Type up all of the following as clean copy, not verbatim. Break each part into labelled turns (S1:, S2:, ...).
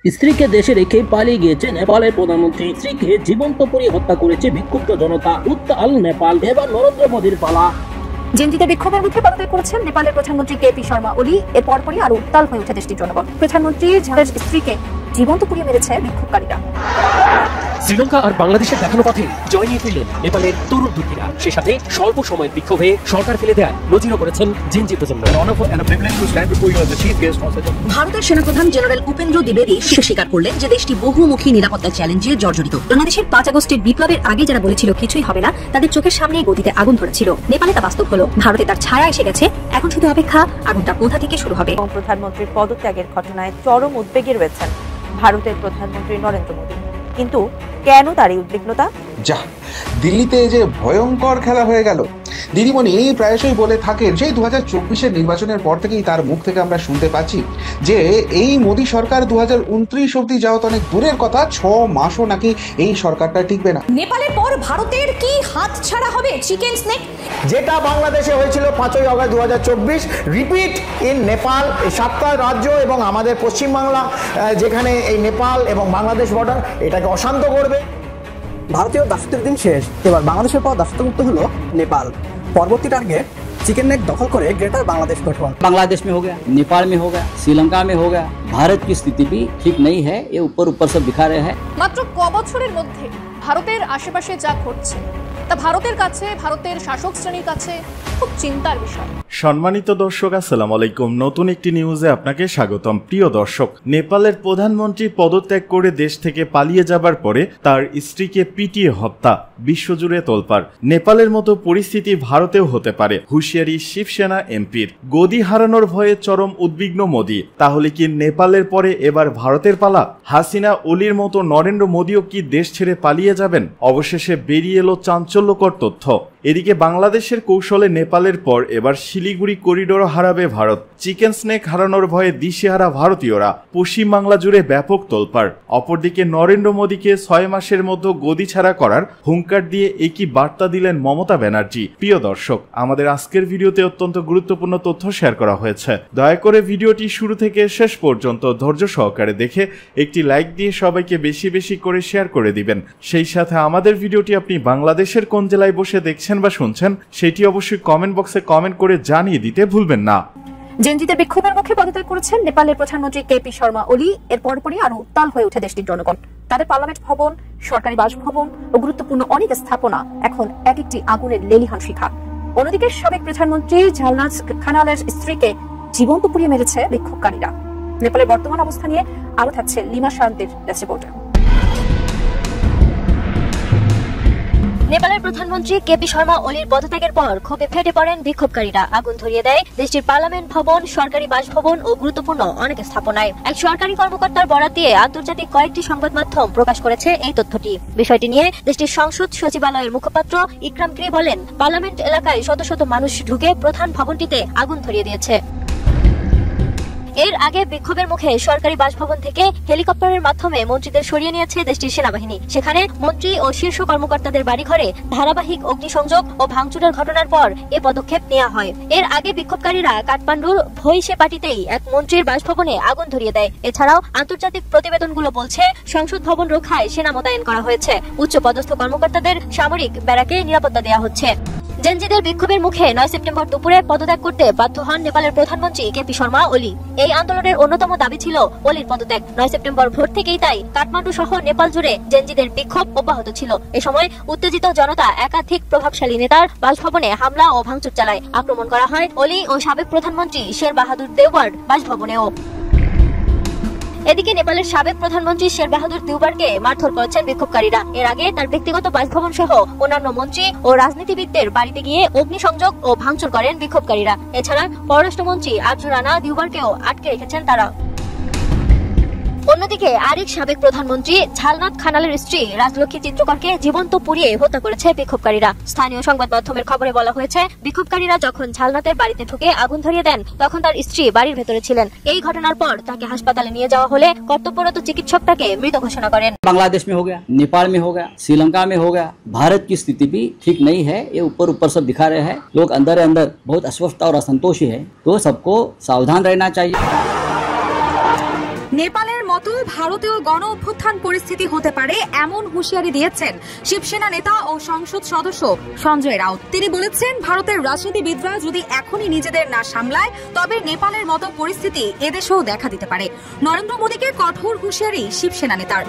S1: স্ত্রীকে দেশে রেখে পালিয়ে গিয়েছে নেপালের প্রধানমন্ত্রী। স্ত্রীকে জীবন্ত পুড়িয়ে হত্যা করেছে বিক্ষুব্ধ জনতা। উত্তাল নেপাল, এবার নরেন্দ্র মোদীর পালা।
S2: জেনজিদের বিক্ষোভের মুখে পদত্যাগ করেছেন নেপালের প্রধানমন্ত্রী কেপি শর্মা ওলি। এর পরপরই আরো উত্তাল হয়ে ওঠে দেশটির জনগণ। প্রধানমন্ত্রী ঝাড়ের স্ত্রীকে জীবন্ত পুড়িয়ে মেরেছে বিক্ষোভকারীরা।
S3: শ্রীলঙ্কা আর বাংলাদেশের দেখানো পথে জয় নিয়ে ফিরলেন নেপালের তরুণ দুর্গীরা। সে সাথে স্বল্প সময়ের বিক্ষোভে সরকার ফেলে দেয় নজিরও করেছেন জেনজি প্রজন্ম।
S2: ভারতের সেনাপ্রধান জেনারেল উপেন্দ্র দ্বিবেদী স্বীকার করলেন যে দেশটি বহুমুখী নিরাপত্তা চ্যালেঞ্জে জর্জরিত। বাংলাদেশের 5 আগস্টের বিপ্লবের আগে যারা বলেছিল কিছুই হবে না, তাদের চোখের সামনেই গতিতে আগুন ধরেছিল। নেপালে তা বাস্তব হলো। ভারতে তার ছায়া এসে গেছে। এখন শুধু অপেক্ষা আগুনটা কোথা থেকে শুরু হবে।
S4: প্রধানমন্ত্রীর পদত্যাগের ঘটনায় চরম উদ্বেগে রয়েছেন ভারতের প্রধানমন্ত্রী নরেন্দ্র মোদী। কিন্তু কেন তার এই উদ্বিগ্নতা?
S5: যা দিল্লিতে যে ভয়ঙ্কর খেলা হয়ে গেল। দিদিমণি প্রায়শই বলে থাকেন যে 2024-এর নির্বাচনের পর থেকেই তার মুখ থেকে আমরা শুনতে পাচ্ছি যে এই মোদী সরকার 2029 অব্দি যাওয়া তো অনেক দূরের কথা, 6 মাসও নাকি এই সরকারটা টিকবে না।
S2: নেপালের পর ভারতের কি হাত ছাড়া হবে চিকেন স্নেক?
S6: যেটা বাংলাদেশে হয়েছিল 5ই আগস্ট 2024, রিপিট ইন নেপাল। এই 7টা রাজ্য এবং আমাদের পশ্চিমবাংলা, যেখানে এই নেপাল এবং বাংলাদেশ বর্ডার, এটাকে অশান্ত করবে।
S7: ভারতীয় দাসত্বের দিন শেষ, এবার বাংলাদেশের পর দাসত্বমুক্ত হলো নেপাল। পরবর্তী টার্গেট चिकन नेक दखल करे ग्रेटर बांग्लादेश गठबंधन।
S8: बांग्लादेश में हो गया, नेपाल में हो गया, श्रीलंका में हो गया। भारत की स्थिति भी ठीक नहीं है, ये ऊपर सब दिखा रहे हैं।
S9: মাত্র ক বছরের মধ্যে ভারতের আশেপাশে যা ঘটছে তা ভারতের কাছে, ভারতের শাসক শ্রেণীর কাছে খুব চিন্তার বিষয়।
S10: সম্মানিত দর্শক, আসসালামু আলাইকুম। নতুন একটি নিউজে আপনাকে স্বাগতম। প্রিয় দর্শক, নেপালের প্রধানমন্ত্রী পদত্যাগ করে দেশ থেকে পালিয়ে যাবার পরে তার স্ত্রীকে পিটিয়ে হত্যা, বিশ্বজুড়ে তোলপাড়। নেপালের মতো পরিস্থিতি ভারতেও হতে পারে, হুঁশিয়ারি শিবসেনা এমপির। গদি হারানোর ভয়ে চরম উদ্বিগ্ন মোদী। তাহলে কি নেপালের পরে এবার ভারতের পালা? হাসিনা ওলির মতো নরেন্দ্র মোদীও কি দেশ ছেড়ে পালিয়ে যাবেন? অবশেষে বেরিয়ে এলো চাঞ্চল্যকর তথ্য। এদিকে বাংলাদেশের কৌশলে নেপালের পর এবার শিলিগুড়ি করিডোরও হারাবে ভারত। চিকেন স্নেক হারানোর ভয়ে দিশেহারা ভারতীয়রা। পশ্চিমবাংলা জুড়ে ব্যাপক তোলপাড়। অপরদিকে নরেন্দ্র মোদীকে 6 মাসের মধ্যে গদি ছাড়া করার হুঙ্কার দিয়ে একই বার্তা দিলেন মমতা ব্যানার্জি। প্রিয় দর্শক, আমাদের আজকের ভিডিওতে অত্যন্ত গুরুত্বপূর্ণ তথ্য শেয়ার করা হয়েছে। দয়া করে ভিডিওটি শুরু থেকে শেষ পর্যন্ত ধৈর্য সহকারে দেখে একটি লাইক দিয়ে সবাইকে বেশি বেশি করে শেয়ার করে দিবেন। সেই সাথে আমাদের ভিডিওটি আপনি বাংলাদেশের কোন জেলায় বসে দেখছেন বা শুনছেন সেটি অবশ্যই কমেন্ট বক্সে কমেন্ট করে জানিয়ে দিতে ভুলবেন না।
S2: জেনজিদের বিক্ষোভের মুখে পদত্যাগ করেছেন নেপালের প্রধানমন্ত্রী কেপি শর্মা ওলি। এর পরপরই আরো উত্তাল হয়ে ওঠে দেশটির জনগণ। তাদের পার্লামেন্ট ভবন, সরকারি বাসভবন ও গুরুত্বপূর্ণ অনেক স্থাপনা এখন এক একটি আগুনের লেলিহান শিখা। অন্যদিকে সাবেক প্রধানমন্ত্রী ঝালনাথ খানালের স্ত্রীকে জীবন্ত পুড়িয়ে মেরেছে বিক্ষোভকারীরা। নেপালের বর্তমান অবস্থা নিয়ে আরো থাকছে লিমা শান্তির রিপোর্ট।
S11: নেপালের প্রধানমন্ত্রী কেপি শর্মা ওলির পদত্যাগের পর ক্ষোভে ফেটে পড়েন বিক্ষোভকারীরা। আগুন ধরিয়ে দেয় দেশটির পার্লামেন্ট ভবন, সরকারি বাসভবন ও গুরুত্বপূর্ণ অনেক স্থাপনায়। এক সরকারি কর্মকর্তার বরাত দিয়ে আন্তর্জাতিক কয়েকটি সংবাদ মাধ্যম প্রকাশ করেছে এই তথ্যটি। বিষয়টি নিয়ে দেশটির সংসদ সচিবালয়ের মুখপাত্র ইকরাম ক্রি বলেন, পার্লামেন্ট এলাকায় শত শত মানুষ ঢুকে প্রধান ভবনটিতে আগুন ধরিয়ে দিয়েছে। এর আগে বিক্ষোভের মুখে সরকারি বাসভবন থেকে হেলিকপ্টারের মাধ্যমে মন্ত্রীদের সরিয়ে নিয়েছে দেশটির সেনাবাহিনী। সেখানে মন্ত্রী ও শীর্ষ কর্মকর্তাদের বাড়িঘরে ধারাবাহিক অগ্নিসংযোগ ও ভাঙচুরের ঘটনার পর এ পদক্ষেপ নেওয়া হয়। এর আগে বিক্ষোভকারীরা কাঠমান্ডুর ভৈসে পাটিতেই এক মন্ত্রীর বাসভবনে আগুন ধরিয়ে দেয়। এছাড়াও আন্তর্জাতিক প্রতিবেদনগুলো বলছে সংসদ ভবন রক্ষায় সেনা মোতায়েন করা হয়েছে। উচ্চ পদস্থ কর্মকর্তাদের সামরিক ব্যারাকে নিরাপত্তা দেওয়া হচ্ছে। জেনজিদের বিক্ষোভের মুখে 9 সেপ্টেম্বর দুপুরে পদত্যাগ করতে বাধ্য হন নেপালের প্রধানমন্ত্রী কেপি শর্মা ওলি। এই আন্দোলনের অন্যতম দাবি ছিল ওলির পদত্যাগ। 9 সেপ্টেম্বর ভোর থেকেই তাই কাঠমান্ডু সহ নেপাল জুড়ে জেনজিদের বিক্ষোভ অব্যাহত ছিল। এ সময় উত্তেজিত জনতা একাধিক প্রভাবশালী নেতার বাসভবনে হামলা ও ভাঙচুর চালায়। আক্রমণ করা হয় ওলি ও সাবেক প্রধানমন্ত্রী শের বাহাদুর দেওবার বাসভবনেও। এদিকে নেপালের সাবেক প্রধানমন্ত্রী শের বাহাদুর দেওবারকে মারধর করেছেন বিক্ষোভকারীরা। এর আগে তার ব্যক্তিগত বাসভবন সহ অন্যান্য মন্ত্রী ও রাজনীতিবিদদের বাড়িতে গিয়ে অগ্নিসংযোগ ও ভাঙচুর করেন বিক্ষোভকারীরা। এছাড়া পররাষ্ট্রমন্ত্রী আরজু রানা দেওবারকেও আটকে রেখেছেন তারা। অন্যদিকে আরেক সাবেক প্রধানমন্ত্রী ঝালনাথ খানালের স্ত্রী রাজলক্ষ্মী চিত্রকরকে জীবন্ত পুড়িয়ে হত্যা করেছে বিক্ষোভকারীরা। স্থানীয় সংবাদ মাধ্যমের খবরে বলা হয়েছে, বিক্ষোভকারীরা যখন ঝালনাথের বাড়িতে ঢুকে আগুন ধরিয়ে দেন তখন তার স্ত্রী বাড়ির ভেতরে ছিলেন। এই ঘটনার পর তাকে হাসপাতালে নিয়ে যাওয়া হলে কর্তব্যরত চিকিৎসক তাকে মৃত ঘোষণা করেন।
S8: बांग्लादेश में हो गया, नेपाल में हो गया, श्रीलंका में हो गया। भारत की स्थिति भी ठीक नहीं है, ये ऊपर सब दिखा रहे हैं। लोग अंदर अंदर बहुत अस्वस्थ और असंतोषी है, तो सबको सावधान रहना चाहिए।
S2: নেপালের মতো ভারতেও গণ অভ্যুত্থান পরিস্থিতি হতে পারে এমন হুঁশিয়ারি দিয়েছেন শিবসেনা নেতা ও সংসদ সদস্য সঞ্জয় রাউত। তিনি বলেছেন, ভারতের রাজনীতিবিদরা যদি এখনই নিজেদের না সামলায় তবে নেপালের মতো পরিস্থিতি এদেশেও দেখা দিতে পারে। নরেন্দ্র মোদীকে কঠোর হুঁশিয়ারি শিবসেনা নেতার।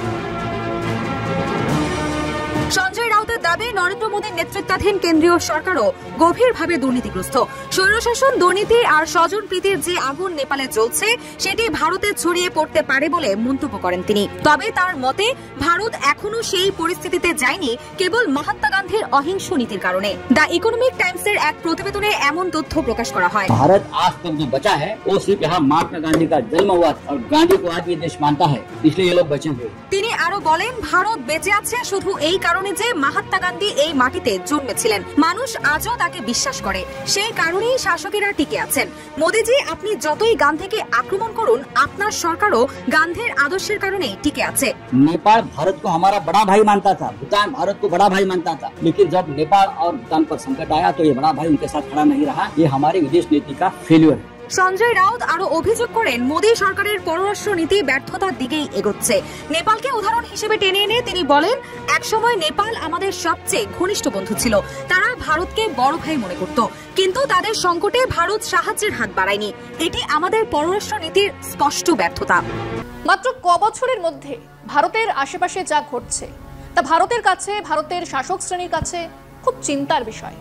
S2: সঞ্জয় রাউতের দাবি, নরেন্দ্র মোদীর নেতৃত্বাধীন কেন্দ্রীয় সরকারও গভীরভাবে দুর্নীতিগ্রস্ত। স্বৈরশাসন, দুর্নীতি আর স্বজন প্রীতির যে আগুন নেপালে জ্বলছে সেটি ভারতে ছড়িয়ে পড়তে পারে বলে মন্তব্য করেন তিনি। তবে তার মতে ভারত এখনো সেই পরিস্থিতিতে যায়নি কেবল মহাত্মা গান্ধীর অহিংস নীতির কারণে। দ্য ইকোনমিক টাইমসের এক প্রতিবেদনে এমন তথ্য প্রকাশ করা হয়।
S8: भारत आज तक जो बचा है वो सिर्फ यहाँ महात्मा गांधी का जन्म हुआ और गांधी को आज ये देश मानता है, इसलिए ये लोग बचे हुए।
S2: তিনি আরো বলেন, ভারত বেঁচে আছে শুধু এই কারণে যে মহাত্মা গান্ধী এই মাটিতে জন্মেছিলেন। মানুষ আজও তাকে বিশ্বাস করে, সেই কারণেই শাসকেরা টিকে আছেন। মোদীজি, আপনি যতই গান্ধীকে আক্রমণ করুন, আপনার সরকারও গান্ধীর আদর্শের কারণেই টিকে আছে।
S8: नेपाल भारत को हमारा बड़ा भाई मानता था, भूटान भारत को बड़ा भाई मानता था, लेकिन जब नेपाल और भूटान पर संकट आया तो ये बड़ा भाई उनके साथ खड़ा नहीं रहा। ये हमारे विदेश नीति का फेल्यूर है।
S2: সঞ্জয় রাউত আরো অভিযোগ করেন, মোদী সরকারের পররাষ্ট্র নীতি ব্যর্থতার দিকেই এগোচ্ছে। নেপালকে উদাহরণ হিসেবে টেনে এনে তিনি বলেন, একসময় নেপাল আমাদের সবচেয়ে ঘনিষ্ঠ বন্ধু ছিল। তারা ভারতকে বড় ভাই মনে করত, কিন্তু তাদের সংকটে ভারত সাহায্যের হাত বাড়ায়নি। এটি আমাদের পররাষ্ট্র নীতির স্পষ্ট ব্যর্থতা।
S9: মাত্র কবছরের মধ্যে ভারতের আশেপাশে যা ঘটছে তা ভারতের কাছে, ভারতের শাসক শ্রেণীর কাছে খুব চিন্তার বিষয়।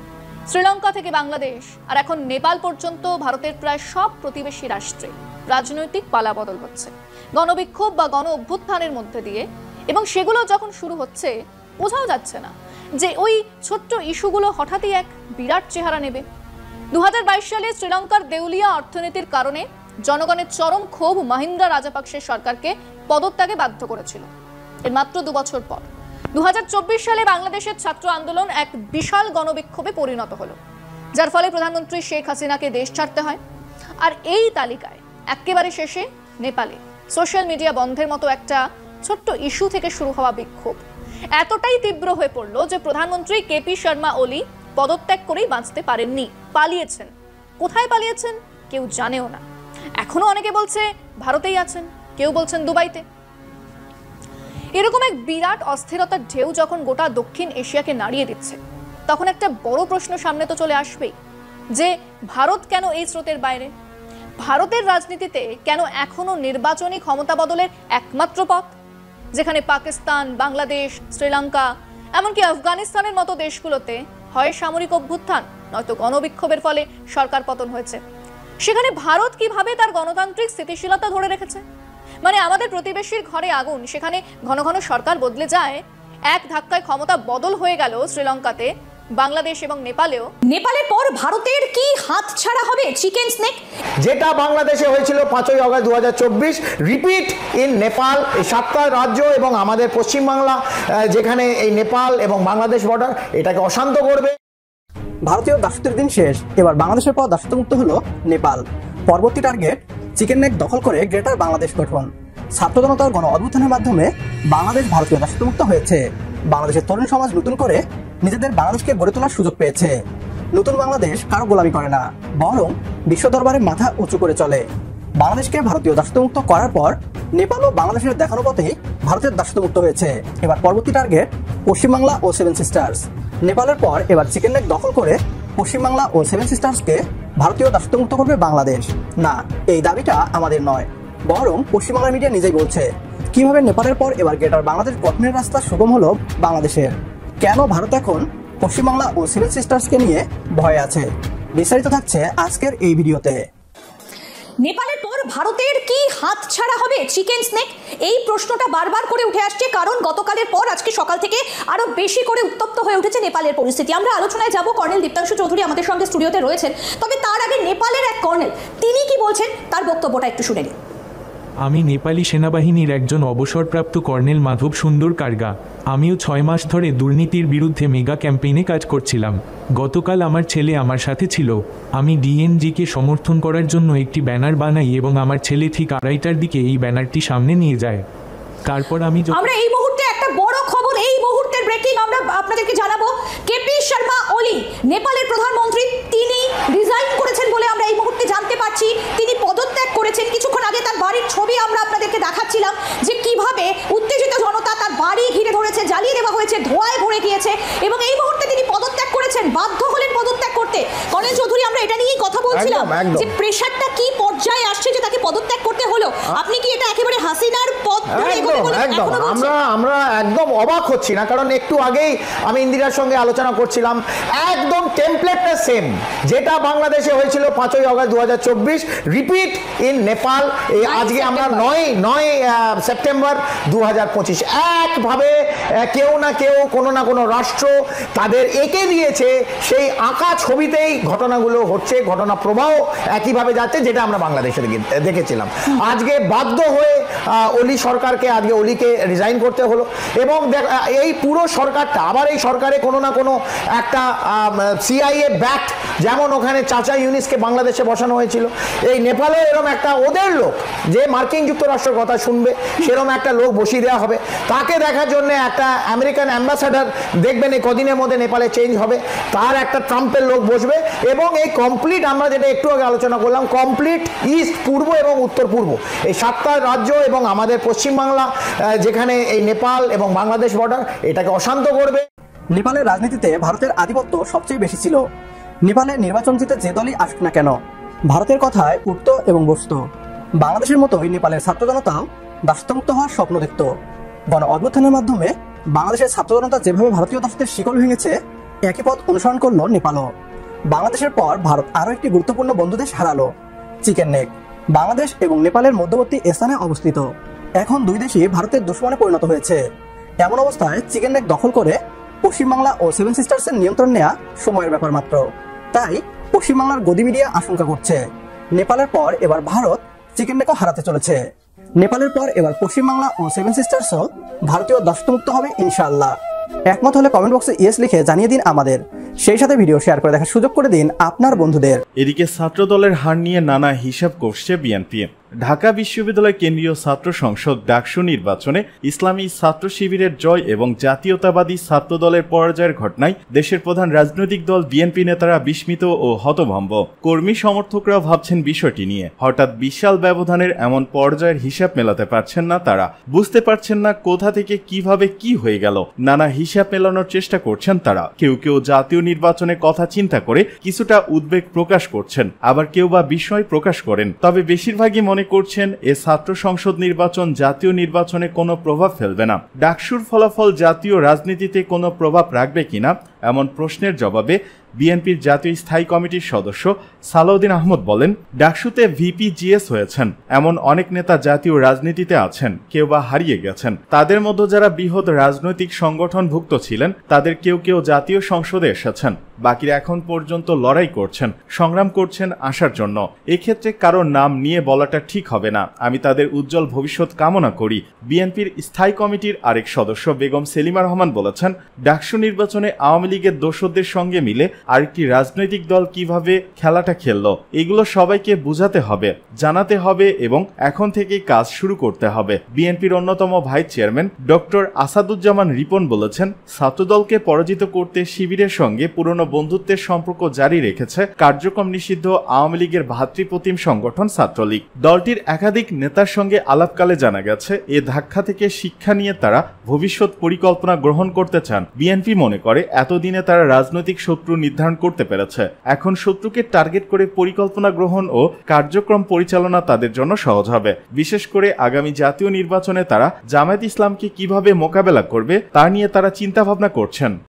S9: শ্রীলঙ্কা থেকে বাংলাদেশ আর এখন নেপাল পর্যন্ত ভারতের প্রায় সব প্রতিবেশী রাষ্ট্রে রাজনৈতিক পালাবদল হচ্ছে গণবিক্ষোভ বা গণ অভ্যুত্থানের মধ্যে দিয়ে, এবং সেগুলো যখন শুরু হচ্ছে বোঝাও যাচ্ছে না যে ওই ছোট্ট ইস্যুগুলো হঠাৎই এক বিরাট চেহারা নেবে। 2022 সালে শ্রীলঙ্কার দেউলিয়া অর্থনীতির কারণে জনগণের চরম ক্ষোভ মহিন্দ্রা রাজাপাকসের সরকারকে পদত্যাগে বাধ্য করেছিল। এর মাত্র 2 বছর পর 2024 সালে বাংলাদেশের ছাত্র আন্দোলন এক বিশাল গণবিক্ষোভে পরিণত হলো, যার ফলে প্রধানমন্ত্রী শেখ হাসিনাকে দেশ ছাড়তে হয়। আর এই তালিকায় একেবারে শেষে নেপালে সোশ্যাল মিডিয়া বন্ধের মতো একটা ছোট্ট ইস্যু থেকে শুরু হওয়া বিক্ষোভ এতটাই তীব্র হয়ে পড়লো যে প্রধানমন্ত্রী কেপি শর্মা ওলি পদত্যাগ করেই বাঁচতে পারেননি, পালিয়েছেন। কোথায় পালিয়েছেন কেউ জানেও না। এখনো অনেকে বলছে ভারতেই আছেন, কেউ বলছেন দুবাইতে। এরকম এক বিরাট অস্থিরতার ঢেউ যখন গোটা দক্ষিণ এশিয়াকে নাড়িয়ে দিচ্ছে, তখন একটা বড় প্রশ্ন সামনে তো চলে আসবেই যে ভারত কেন এই স্রোতের বাইরে? ভারতের রাজনীতিতে কেন এখনো নির্বাচনী ক্ষমতা বদলের একমাত্র পথ, যেখানে পাকিস্তান, বাংলাদেশ, শ্রীলঙ্কা, এমনকি আফগানিস্তানের মতো দেশগুলোতে হয় সামরিক অভ্যুত্থান নয়তো গণবিক্ষোভের ফলে সরকার পতন হয়েছে, সেখানে ভারত কিভাবে তার গণতান্ত্রিক স্থিতিশীলতা ধরে রেখেছে? মানে আমাদের প্রতিবেশীর ঘরে আগুন, সেখানে ঘন ঘন সরকার বদলে যায়, এক ধাক্কায় ক্ষমতা বদল হয়ে গেল শ্রীলঙ্কাতে, বাংলাদেশ এবং নেপালেও।
S2: নেপালের পর ভারতের কি হাত ছাড়া হবে চিকেন স্নেক?
S6: যেটা বাংলাদেশে হয়েছিল 5ই আগস্ট 2024, রিপিট ইন নেপাল। এই 7টা রাজ্য এবং আমাদের পশ্চিমবাংলা, যেখানে এই নেপাল এবং বাংলাদেশ বর্ডার, এটাকে অশান্ত করবে।
S7: ভারতীয় দাসত্বের দিন শেষ, এবার বাংলাদেশের পর দাসত্বমুক্ত হলো নেপাল। পরবর্তী টার্গেট চিকেন নেক দখল করে গ্রেটার বাংলাদেশ গঠন। ছাত্র জনতার গণ অভ্যুত্থানের মাধ্যমে বাংলাদেশ ভারতীয় দাসত্বমুক্ত হয়েছে। বাংলাদেশের তরুণ সমাজ নতুন করে নিজেদের বাংলাদেশকে গড়ে তোলার সুযোগ পেয়েছে। নতুন বাংলাদেশ কারো গোলামি করে না, বরং বিশ্ব দরবারে মাথা উঁচু করে চলে। বাংলাদেশকে ভারতীয় দাসত্বমুক্ত করার পর নেপাল ও বাংলাদেশের দেখানো পথেই ভারতের দাসত্বমুক্ত হয়েছে। এবার পরবর্তী টার্গেট পশ্চিমবাংলা ও 7 সিস্টার্স। নেপালের পর এবার চিকেন নেক দখল করে পশ্চিমবাংলা ও 7 সিস্টার্সকে ভারতীয় দাসত্বমুক্ত করবে বাংলাদেশ। না, এই দাবিটা আমাদের নয়, বরং পশ্চিমবাংলা মিডিয়া নিজেই বলছে। কিভাবে নেপালের পর এবার গ্রেটার বাংলাদেশ গঠনের রাস্তা সুগম হলো বাংলাদেশের? কেন ভারত এখন পশ্চিমবাংলা ও 7 সিস্টার্সকে নিয়ে ভয়ে আছে? বিস্তারিত থাকছে আজকের এই ভিডিওতে।
S2: নেপালের পর ভারতের কি হাত ছাড়া হবে চিকেন স্নেক? এই প্রশ্নটা বারবার করে উঠে আসছে, কারণ গতকালের পর আজকে সকাল থেকে আরো বেশি করে উত্তপ্ত হয়ে উঠেছে নেপালের পরিস্থিতি। আমরা আলোচনায় যাব, কর্নেল দীপ্তাংশু চৌধুরী আমাদের সঙ্গে স্টুডিওতে রয়েছেন। তবে তার আগে নেপালের এক কর্নেল, তিনি কি বলছেন তার বক্তব্যটা একটু শুনে নিন।
S12: আমি নেপালি সেনাবাহিনীর একজন অবসরপ্রাপ্ত কর্নেল মাধব সুন্দর কার্গা। আমিও 6 মাস ধরে দুর্নীতির বিরুদ্ধে মেগা ক্যাম্পেইনে কাজ করছিলাম। গতকাল আমার ছেলে আমার সাথে ছিল। আমি ডিএনজিকে সমর্থন করার জন্য একটি ব্যানার বানাই এবং আমার ছেলে ঠিক 2:30টার দিকে এই ব্যানারটি সামনে নিয়ে যায়। তারপর আমি
S13: আমরা এই মুহূর্তে একটা বড় খবর, এই মুহূর্তের ব্রেকিং আমরা আপনাদেরকে জানাবো। কেপি শর্মা ওলি, নেপালের প্রধানমন্ত্রী, তিনি রিজাইন করেছেন বলে আমরা এই মুহূর্তে জানতে পারছি। তিনি পদত্যাগ করেছেন। কিছুক্ষণ আগে তার বাড়ির ছবি আমরা আপনাদেরকে দেখাচ্ছিলাম যে কিভাবে উত্তেজিত জনতা তার বাড়ি ঘিরে ধরেছে, জ্বালিয়ে দেওয়া হয়েছে, ধোঁয়ায় ভরে গিয়েছে এবং এই মুহূর্তে তিনি পদত্যাগ করেছেন, বাধ্য হলেন পদত্যাগ করতে। কর্নেল চৌধুরী, আমরা এটা নিয়েই কথা বলছিলাম যে প্রেশারটা কি পর্যায়ে আসছে যে তাকে পদত্যাগ করতে হলো। আপনি কি এটা একেবারে হাসিনার পথ ধরে এগোবে বলে এখনো বলছেন?
S6: আমরা একদম অবাক হচ্ছি না, কারণ একটু আগেই আমি ইন্দিরার সঙ্গে আলোচনা করছিলাম, একদম টেমপ্লেটটা সেম যেটা বাংলাদেশে হয়েছিল 5ই আগস্ট 2024, রিপিট ইন নেপাল। আজকে আমরা 9 সেপ্টেম্বর 2025, একভাবে কেউ না কেউ কোনো না কোনো রাষ্ট্র তাদের এঁকে দিয়েছে, সেই আঁকা ছবিতেই ঘটনাগুলো হচ্ছে, ঘটনা প্রবাহ একইভাবে যাচ্ছে, যেটা আমরা বাংলাদেশে দেখেছিলাম। আজকে বাধ্য হয়ে অলি সরকারকে, আজকে অলিকে রিজাইন করতে হলো এবং এই পুরো সরকারটা আবার এই সরকারে কোনো না কোনো একটা সিআইএ ব্যাক্ট, যেমন ওখানে চাচা ইউনিসকে বাংলাদেশে বসানো হয়েছিল, এই নেপালে এরকম একটা ওদের লোক যে মার্কিন যুক্তরাষ্ট্রের কথা শুনবে সেরকম একটা লোক বসিয়ে দেওয়া হবে। তাকে দেখার জন্য একটা আমেরিকান অ্যাম্বাসাডার দেখবেন এই কদিনের মধ্যে নেপালে চেঞ্জ হবে, তার একটা ট্রাম্পের লোক বসবে এবং এই কমপ্লিট, আমরা যেটা একটু আগে আলোচনা করলাম, কমপ্লিট ইস্ট, পূর্ব এবং উত্তর পূর্ব, এই 7টা রাজ্য এবং আমাদের পশ্চিমবাংলা, যেখানে এই নেপাল এবং বাংলাদেশ বর্ডার, এটাকে অশান্ত করবে।
S7: নেপালের রাজনীতিতে ভারতের আধিপত্য সবচেয়ে বেশি ছিল। নেপালে নির্বাচন জিতে যে দলই আসুক না কেন, ভারতের কথায় উঠত এবং বসত। বাংলাদেশের মতোই নেপালের ছাত্র জনতাও দাসত্বমুক্ত হওয়ার স্বপ্ন দেখত। গণ অভ্যুত্থানের মাধ্যমে বাংলাদেশের ছাত্র জনতা যেভাবে ভারতীয় দাসত্বের শিকল ভেঙেছে, একই পথ অনুসরণ করলো নেপালও। বাংলাদেশের পর ভারত আরও একটি গুরুত্বপূর্ণ বন্ধু দেশ হারালো, চিকেন নেক। বাংলাদেশ এবং নেপালের মধ্যবর্তী স্থানে অবস্থিত। এখন দুই দেশই ভারতের দুশ্মনে পরিণত হয়েছে। এমন অবস্থায় চিকেন নেক দখল করে পশ্চিমবাংলা ও সেভেন সিস্টার্সের নিয়ন্ত্রণ নেওয়া সময়ের ব্যাপার মাত্র। তাই পশ্চিমবাংলার গদি মিডিয়া আশঙ্কা করছে, নেপালের পর এবার ভারত চিকেন নেকও হারাতে চলেছে। নেপালের পর এবার পশ্চিমবাংলা ও সেভেন সিস্টার্সও ভারতীয় দাসত্বমুক্ত হবে ইনশাআল্লাহ। একমত হলে কমেন্ট বক্সে ইয়েস লিখে জানিয়ে দিন আমাদের, সেই সাথে ভিডিও শেয়ার করে দেখার সুযোগ করে দিন আপনার বন্ধুদের।
S10: এদিকে ছাত্র দলের হার নিয়ে নানা হিসাব করছে বিএনপি। ঢাকা বিশ্ববিদ্যালয় কেন্দ্রীয় ছাত্র সংসদ ডাকসু নির্বাচনে ইসলামী ছাত্র শিবিরের জয় এবং জাতীয়তাবাদী ছাত্র দলের পরাজয়ের ঘটনায় দেশের প্রধান রাজনৈতিক দল বিএনপি নেতারা বিস্মিত ও হতভম্ব। কর্মী সমর্থকরা ভাবছেন বিষয়টি নিয়ে। হঠাৎ বিশাল ব্যবধানের এমন পর্যায়ের হিসাব মেলাতে পারছেন না তারা, বুঝতে পারছেন না কোথা থেকে কিভাবে কি হয়ে গেল। নানা হিসাব মেলানোর চেষ্টা করছেন তারা। কেউ কেউ জাতীয় নির্বাচনের কথা চিন্তা করে কিছুটা উদ্বেগ প্রকাশ করছেন, আবার কেউ বা বিস্ময় প্রকাশ করেন। তবে বেশিরভাগই মনে করছেন এ ছাত্র সংসদ নির্বাচন জাতীয় নির্বাচনে কোনো প্রভাব ফেলবে না। ডাকসুর ফলাফল জাতীয় রাজনীতিতে কোনো প্রভাব রাখবে কিনা এমন প্রশ্নের জবাবে বিএনপির জাতীয় স্থায়ী কমিটির সদস্য সালাউদ্দিন আহমদ বলেন, ডাকসুতে ভিপি জিএস হয়েছেন এমন অনেক নেতা জাতীয় রাজনীতিতে আছেন, কেউ বা হারিয়ে গেছেন। তাদের মধ্যে যারা বৃহৎ রাজনৈতিক সংগঠনভুক্ত ছিলেন তাদের কেউ কেউ জাতীয় সংসদে এসেছেন, বাকিরা এখন পর্যন্ত লড়াই করছেন, সংগ্রাম করছেন আসার জন্য। এক্ষেত্রে কারোর নাম নিয়ে বলাটা ঠিক হবে না। আমি তাদের উজ্জ্বল ভবিষ্যৎ কামনা করি। বিএনপির স্থায়ী কমিটির আরেক সদস্য বেগম সেলিমা রহমান বলেছেন, ডাকসু নির্বাচনে আওয়ামী লীগের দোসরদের সঙ্গে মিলে আরেকটি রাজনৈতিক দল কিভাবে খেলাটা খেললো এগুলো সবাইকে বুঝাতে হবে, জানাতে হবে এবং এখন থেকেই কাজ শুরু করতে হবে। বিএনপির অন্যতম vice chairman doctor Asaduzzaman Ripon বলেছেন, ছাত্রদলকে পরাজিত করতে শিবিরের সঙ্গে পুরনো বন্ধুত্বের সম্পর্ক জারি রেখেছে কার্যক্রম নিষিদ্ধ আওয়ামী লীগের ভাতৃপ্রতিম সংগঠন ছাত্রলীগ। দলটির একাধিক নেতার সঙ্গে আলাপকালে জানা গেছে এ ধাক্কা থেকে শিক্ষা নিয়ে তারা ভবিষ্যৎ পরিকল্পনা গ্রহণ করতে চান। বিএনপি মনে করে এতদিনে তারা রাজনৈতিক শত্রু নির্ধারণ করতে পেরেছে, এখন শত্রুকে টার্গেট করে পরিকল্পনা গ্রহণ ও কার্যক্রম পরিচালনা তাদের জন্য সহজ হবে। বিশেষ করে আগামী জাতীয় নির্বাচনে তারা জামায়াত ইসলামকে কিভাবে মোকাবেলা করবে তা নিয়ে তারা চিন্তা ভাবনা করছেন।